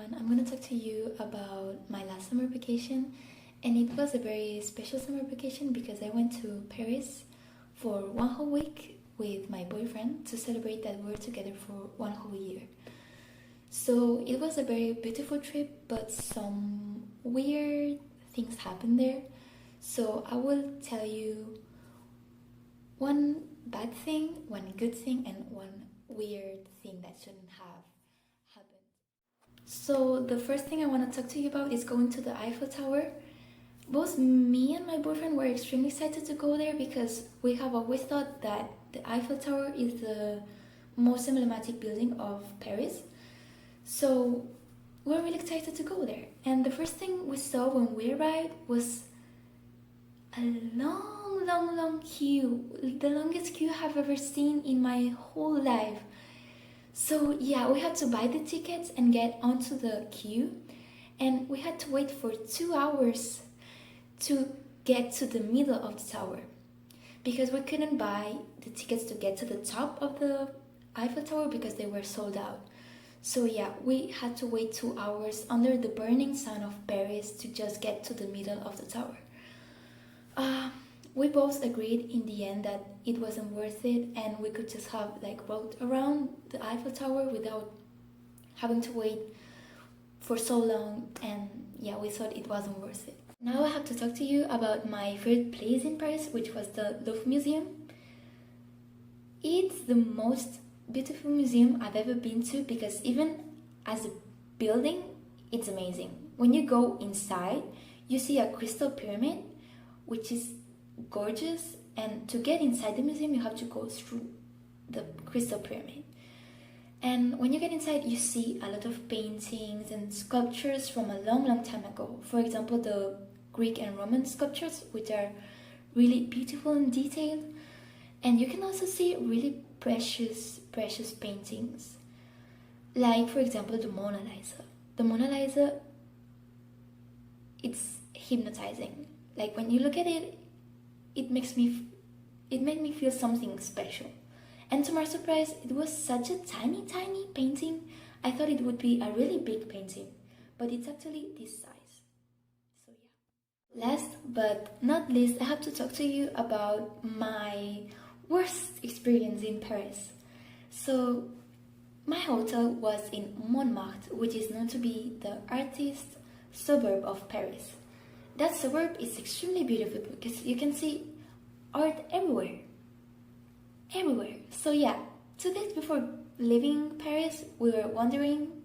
everyone. I'm going to talk to you about my last summer vacation, and it was a very special summer vacation because I went to Paris for 1 whole week with my boyfriend to celebrate that we were together for 1 whole year. So it was a very beautiful trip, but some weird things happened there. So I will tell you one bad thing, one good thing, and one weird thing that shouldn't have happened. So the first thing I want to talk to you about is going to the Eiffel Tower. Both me and my boyfriend were extremely excited to go there because we have always thought that the Eiffel Tower is the most emblematic building of Paris. So we're really excited to go there. And the first thing we saw when we arrived was a long queue. The longest queue I've ever seen in my whole life. So yeah, we had to buy the tickets and get onto the queue, and we had to wait for 2 hours to get to the middle of the tower because we couldn't buy the tickets to get to the top of the Eiffel Tower because they were sold out. So yeah, we had to wait 2 hours under the burning sun of Paris to just get to the middle of the tower. We both agreed in the end that it wasn't worth it and we could just have walked around the Eiffel Tower without having to wait for so long, and yeah, we thought it wasn't worth it. Now I have to talk to you about my favorite place in Paris, which was the Louvre Museum. It's the most beautiful museum I've ever been to because even as a building, it's amazing. When you go inside, you see a crystal pyramid, which is gorgeous, and to get inside the museum you have to go through the crystal pyramid. And when you get inside, you see a lot of paintings and sculptures from a long time ago. For example, the Greek and Roman sculptures, which are really beautiful and detailed. And you can also see really precious paintings. Like, for example, the Mona Lisa. The Mona Lisa, it's hypnotizing. Like, when you look at it, it made me feel something special. And to my surprise, it was such a tiny painting. I thought it would be a really big painting, but it's actually this size. So yeah. Last but not least, I have to talk to you about my worst experience in Paris. So my hotel was in Montmartre, which is known to be the artist suburb of Paris. That suburb is extremely beautiful because you can see art everywhere. So yeah, 2 days before leaving Paris, we were wandering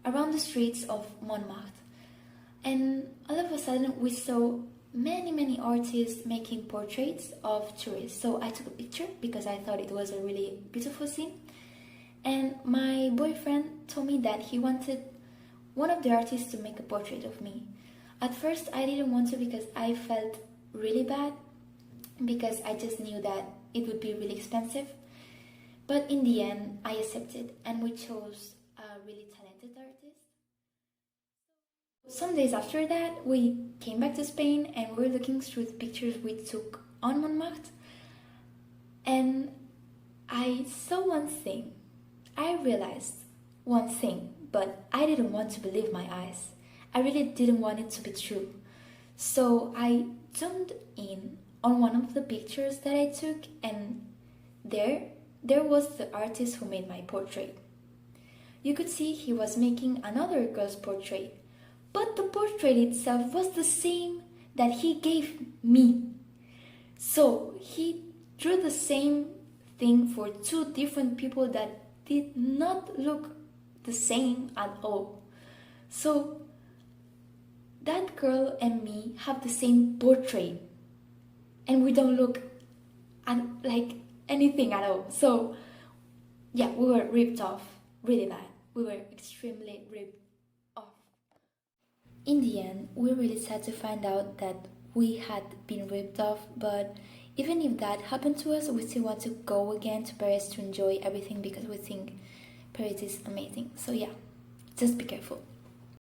around the streets of Montmartre. And all of a sudden, we saw many artists making portraits of tourists. So I took a picture because I thought it was a really beautiful scene. And my boyfriend told me that he wanted one of the artists to make a portrait of me. At first, I didn't want to because I felt really bad because I just knew that it would be really expensive. But in the end, I accepted and we chose a really talented artist. Some days after that, we came back to Spain and we were looking through the pictures we took on Montmartre. And I saw one thing. I realized one thing, but I didn't want to believe my eyes. I really didn't want it to be true. So I zoomed in on one of the pictures that I took, and there was the artist who made my portrait. You could see he was making another girl's portrait, but the portrait itself was the same that he gave me. So he drew the same thing for 2 different people that did not look the same at all. So that girl and me have the same portrait, and we don't look like anything at all. So yeah, we were ripped off really bad. We were extremely ripped off. In the end, we were really sad to find out that we had been ripped off, but even if that happened to us, we still want to go again to Paris to enjoy everything because we think Paris is amazing. So yeah, just be careful.